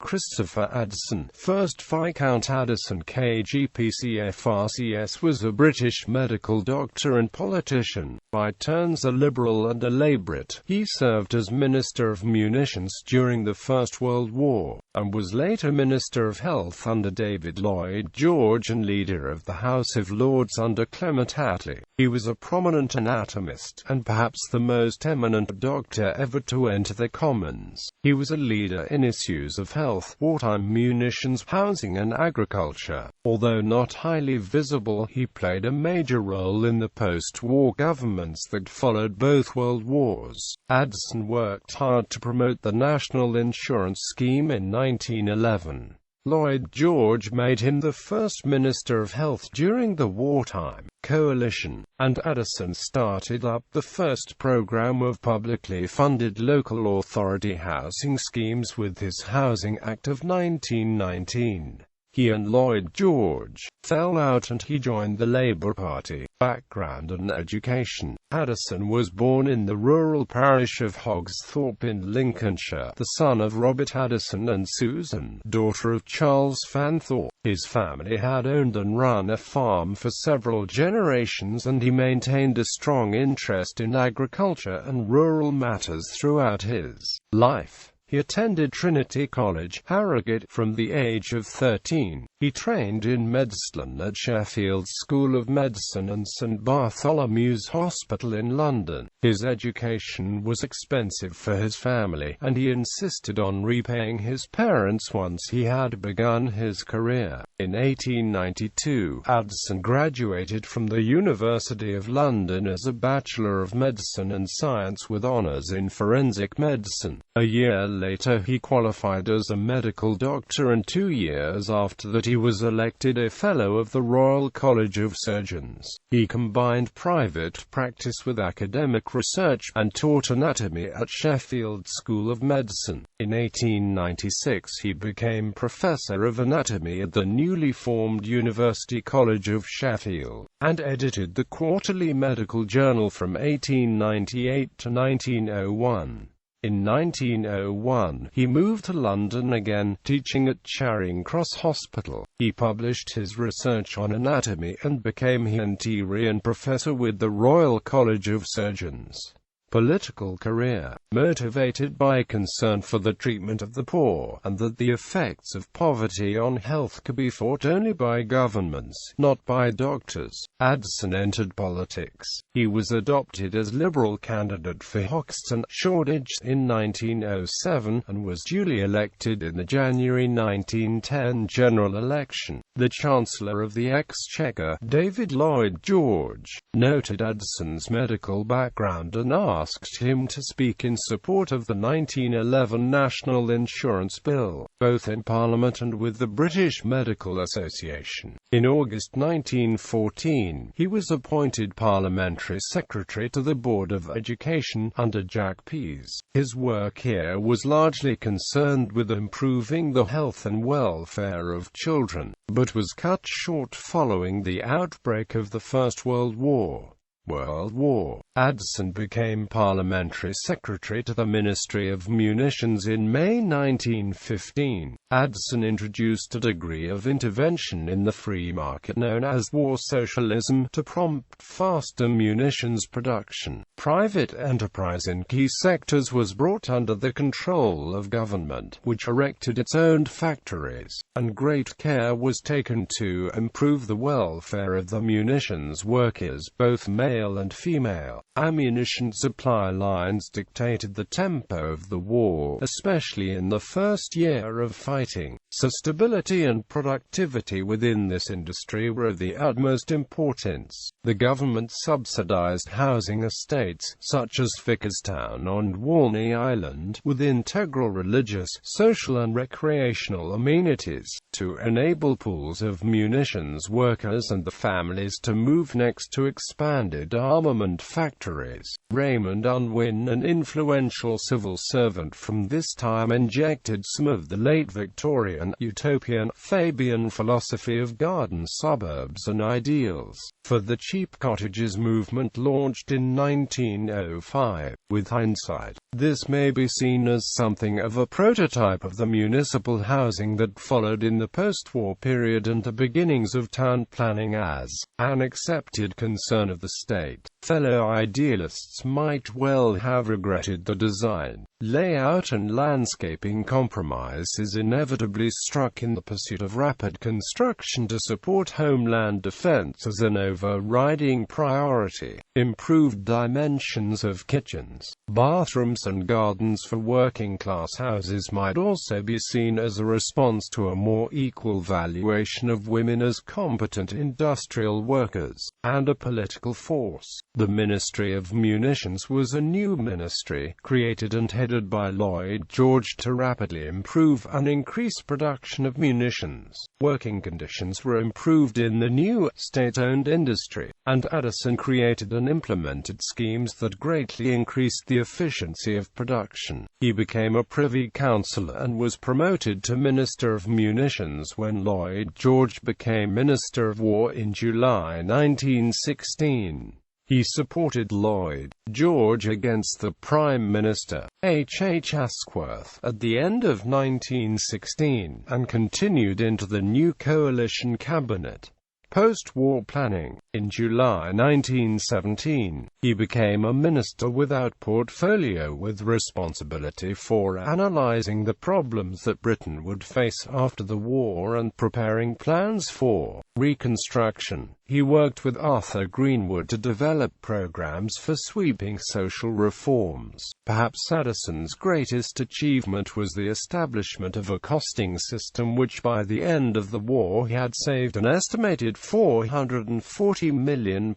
Christopher Addison, 1st Viscount Addison KGPC FRCS, was a British medical doctor and politician, by turns a Liberal and a Labourite. He served as Minister of Munitions during the First World War, and was later Minister of Health under David Lloyd George and Leader of the House of Lords under Clement Attlee. He was a prominent anatomist, and perhaps the most eminent doctor ever to enter the Commons. He was a leader in issues of health, wartime munitions, housing and agriculture. Although not highly visible, he played a major role in the post-war governments that followed both world wars. Addison worked hard to promote the National Insurance Scheme in 1911. Lloyd George made him the first Minister of Health during the wartime coalition, and Addison started up the first program of publicly funded local authority housing schemes with his Housing Act of 1919. He and Lloyd George fell out and he joined the Labour Party. Background and education. Addison was born in the rural parish of Hogsthorpe in Lincolnshire, the son of Robert Addison and Susan, daughter of Charles Fanthorpe. His family had owned and run a farm for several generations, and he maintained a strong interest in agriculture and rural matters throughout his life. He attended Trinity College, Harrogate, from the age of 13. He trained in medicine at Sheffield School of Medicine and St Bartholomew's Hospital in London. His education was expensive for his family, and he insisted on repaying his parents once he had begun his career. In 1892, Addison graduated from the University of London as a Bachelor of Medicine and Science with honours in forensic medicine. A year later he qualified as a medical doctor, and 2 years after that he was elected a Fellow of the Royal College of Surgeons. He combined private practice with academic research, and taught anatomy at Sheffield School of Medicine. In 1896 he became Professor of Anatomy at the newly formed University College of Sheffield, and edited the Quarterly Medical Journal from 1898 to 1901. In 1901, he moved to London again, teaching at Charing Cross Hospital. He published his research on anatomy and became Honorarian Professor with the Royal College of Surgeons. Political career. Motivated by concern for the treatment of the poor, and that the effects of poverty on health could be fought only by governments, not by doctors, Addison entered politics. He was adopted as Liberal candidate for Hoxton, Shoreditch, in 1907, and was duly elected in the January 1910 general election. The Chancellor of the Exchequer, David Lloyd George, noted Addison's medical background and asked him to speak in support of the 1911 National Insurance Bill, both in Parliament and with the British Medical Association. In August 1914, he was appointed Parliamentary Secretary to the Board of Education under Jack Pease. His work here was largely concerned with improving the health and welfare of children, but was cut short following the outbreak of the First World War. Addison became Parliamentary Secretary to the Ministry of Munitions in May 1915. Addison introduced a degree of intervention in the free market known as war socialism to prompt faster munitions production. Private enterprise in key sectors was brought under the control of government, which erected its own factories, and great care was taken to improve the welfare of the munitions workers, both male and female. Ammunition supply lines dictated the tempo of the war, especially in the first year of fighting, so stability and productivity within this industry were of the utmost importance. The government subsidized housing estates, such as Vickerstown and Walney Island, with integral religious, social and recreational amenities, to enable pools of munitions workers and the families to move next to expanded Lloyd armament factories. Raymond Unwin, an influential civil servant from this time, injected some of the late Victorian, utopian, Fabian philosophy of garden suburbs and ideals for the cheap cottages movement launched in 1905. With hindsight, this may be seen as something of a prototype of the municipal housing that followed in the post-war period and the beginnings of town planning as an accepted concern of the state. Fellow idealists might well have regretted the design, layout and landscaping compromises inevitably struck in the pursuit of rapid construction to support homeland defense as an overriding priority. Improved dimensions of kitchens, bathrooms and gardens for working-class houses might also be seen as a response to a more equal valuation of women as competent industrial workers and a political force. The Ministry of Munitions was a new ministry, created and headed by Lloyd George to rapidly improve and increase production of munitions. Working conditions were improved in the new, state-owned industry, and Addison created and implemented schemes that greatly increased the efficiency of production. He became a Privy Councillor and was promoted to Minister of Munitions when Lloyd George became Minister of War in July 1916. He supported Lloyd George against the Prime Minister, H. Asquith, at the end of 1916, and continued into the new coalition cabinet. Post-war planning. In July 1917, he became a minister without portfolio with responsibility for analyzing the problems that Britain would face after the war and preparing plans for reconstruction. He worked with Arthur Greenwood to develop programs for sweeping social reforms. Perhaps Addison's greatest achievement was the establishment of a costing system which by the end of the war he had saved an estimated £440 million.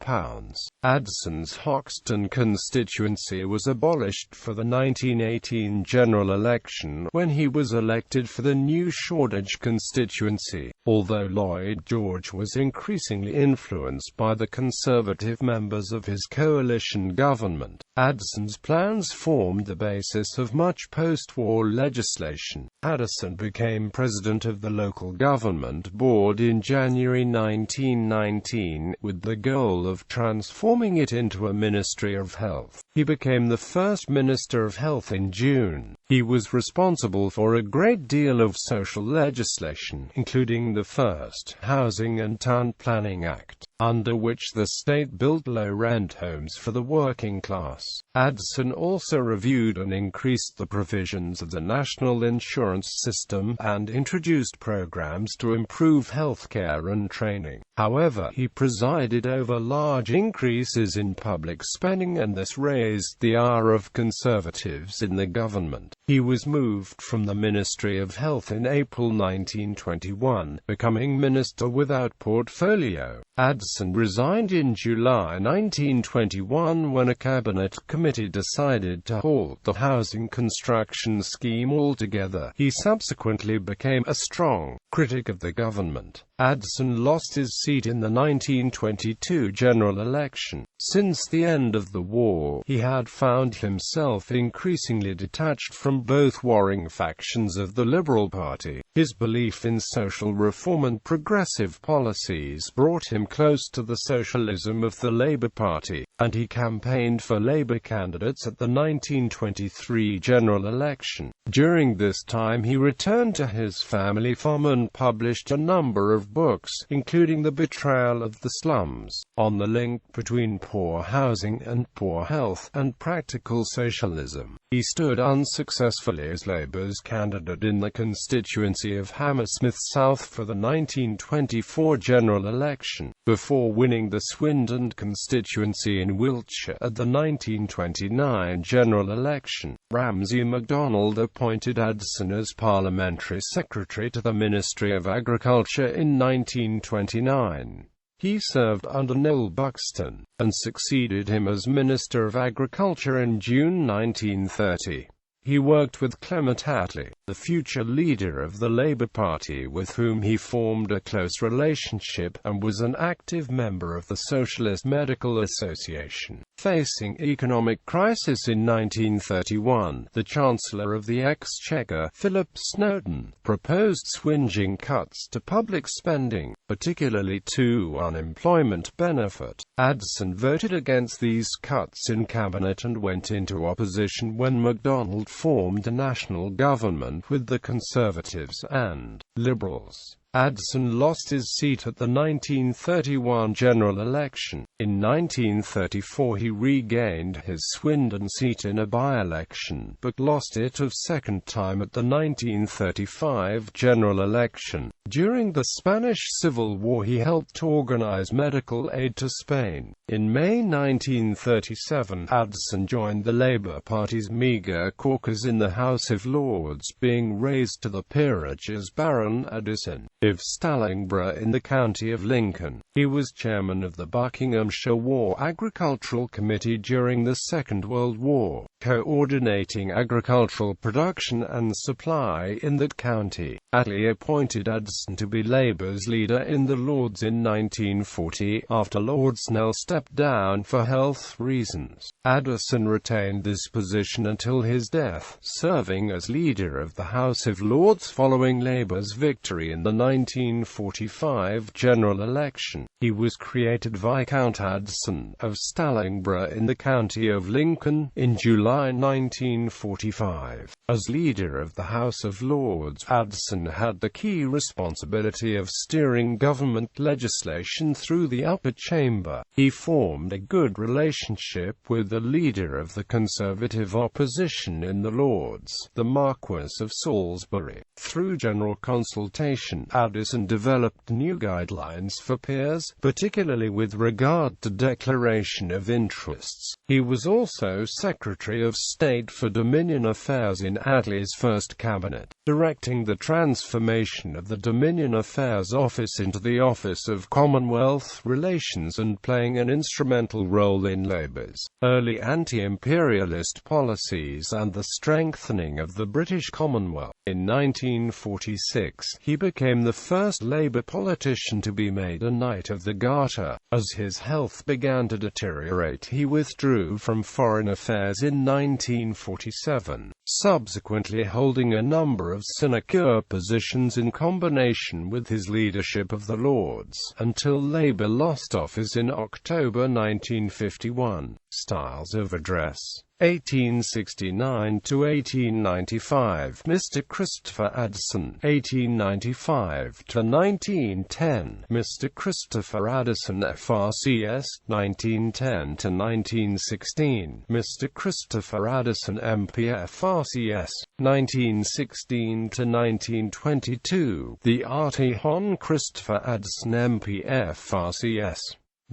Addison's Hoxton constituency was abolished for the 1918 general election when he was elected for the new Shoreditch constituency. Although Lloyd George was increasingly influenced by the Conservative members of his coalition government, Addison's plans formed the basis of much post-war legislation. Addison became president of the local government board in January 1919, with the goal of transforming it into a Ministry of Health. He became the first Minister of Health in June. He was responsible for a great deal of social legislation, including the first Housing and Town Planning Act, under which the state built low-rent homes for the working class. Addison also reviewed and increased the provisions of the national insurance system, and introduced programs to improve healthcare and training. However, he presided over large increases in public spending, and this raised the ire of conservatives in the government. He was moved from the Ministry of Health in April 1921, becoming minister without portfolio. Addison resigned in July 1921 when a cabinet committee decided to halt the housing construction scheme altogether. He subsequently became a strong critic of the government. Addison lost his seat in the 1922 general election. Since the end of the war, he had found himself increasingly detached from both warring factions of the Liberal Party. His belief in social reform and progressive policies brought him close to the socialism of the Labour Party, and he campaigned for Labour candidates at the 1923 general election. During this time he returned to his family farm and published a number of books, including The Betrayal of the Slums, on the link between poor housing and poor health, and Practical Socialism. He stood unsuccessfully as Labour's candidate in the constituency of Hammersmith South for the 1924 general election, before winning the Swindon constituency in Wiltshire at the 1929 general election. Ramsay MacDonald appointed Addison as Parliamentary Secretary to the Ministry of Agriculture in 1929. He served under Noel Buxton, and succeeded him as Minister of Agriculture in June 1930. He worked with Clement Attlee, the future leader of the Labour Party, with whom he formed a close relationship, and was an active member of the Socialist Medical Association. Facing economic crisis in 1931, the Chancellor of the Exchequer, Philip Snowdon, proposed swinging cuts to public spending, particularly to unemployment benefit. Addison voted against these cuts in Cabinet and went into opposition when MacDonald formed a national government with the Conservatives and Liberals. Addison lost his seat at the 1931 general election. In 1934 he regained his Swindon seat in a by-election, but lost it a second time at the 1935 general election. During the Spanish Civil War he helped organize medical aid to Spain. In May 1937, Addison joined the Labour Party's meagre caucus in the House of Lords, being raised to the peerage as Baron Addison of Stallingborough in the county of Lincoln. He was chairman of the Buckinghamshire War Agricultural Committee during the Second World War, coordinating agricultural production and supply in that county. Attlee appointed Addison to be Labour's leader in the Lords in 1940, after Lord Snell stepped down for health reasons. Addison retained this position until his death, serving as leader of the House of Lords following Labour's victory in the 1945 general election. He was created Viscount Addison of Stallingborough in the county of Lincoln in July 1945. As leader of the House of Lords, Addison had the key responsibility of steering government legislation through the upper chamber. He formed a good relationship with the leader of the Conservative opposition in the Lords, the Marquess of Salisbury. Through general consultation, Addison developed new guidelines for peers, particularly with regard to declaration of interests. He was also Secretary of State for Dominion Affairs in Attlee's first cabinet, directing the transformation of the Dominion Affairs Office into the Office of Commonwealth Relations and playing an instrumental role in Labour's early anti-imperialist policies and the strengthening of the British Commonwealth. In 1946, he became the first Labour politician to be made a Knight of the Garter. As his health began to deteriorate, he withdrew from foreign affairs in 1947, subsequently holding a number of sinecure positions in combination with his leadership of the Lords, until Labour lost office in October 1951. Styles of address: 1869 to 1895, Mr. Christopher Addison. 1895 to 1910, Mr. Christopher Addison, FRCS. 1910 to 1916, Mr. Christopher Addison, MP, FRCS. 1916 to 1922, the Artie Hon Christopher Addison, MP, FRCS.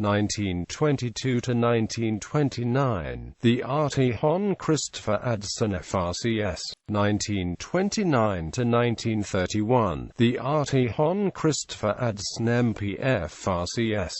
1922 to 1929, the Artie Hon Christopher Addison, FRCS. 1929 to 1931, the Artie Hon Christopher Addison, MP, FRCS.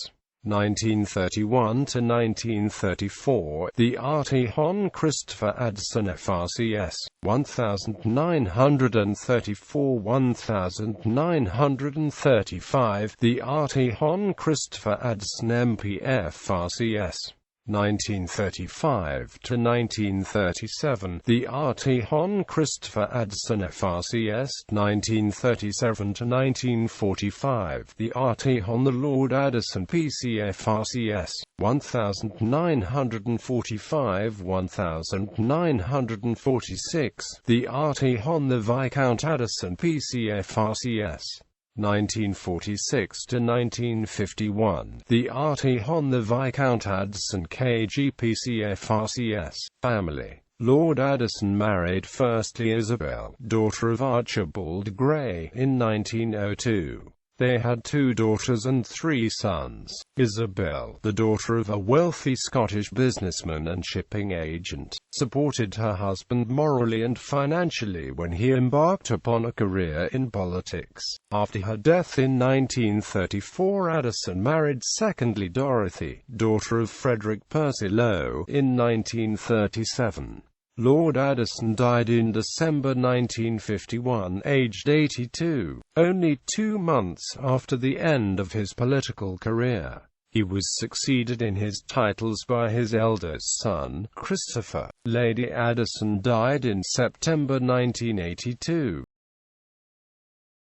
1931 to 1934, the Artie Hon Christopher Addison, FRCS. 1934 1935, the Artie Hon Christopher Addison, MP, FRCS. 1935 to 1937, the Artie Hon Christopher Addison, FRCS. 1937 to 1945, the Artie Hon the Lord Addison, PC, FRCS. 1945 1946, the Artie Hon the Viscount Addison, PC, FRCS. 1946 to 1951, the Artie Hon the Viscount Addison, KGPC, FRCS. Family: Lord Addison married firstly Isabel, daughter of Archibald Grey, in 1902. They had 2 daughters and 3 sons. Isabel, the daughter of a wealthy Scottish businessman and shipping agent, supported her husband morally and financially when he embarked upon a career in politics. After her death in 1934, Addison married secondly Dorothy, daughter of Frederick Percy Lowe, in 1937. Lord Addison died in December 1951, aged 82, only 2 months after the end of his political career. He was succeeded in his titles by his eldest son, Christopher. Lady Addison died in September 1982.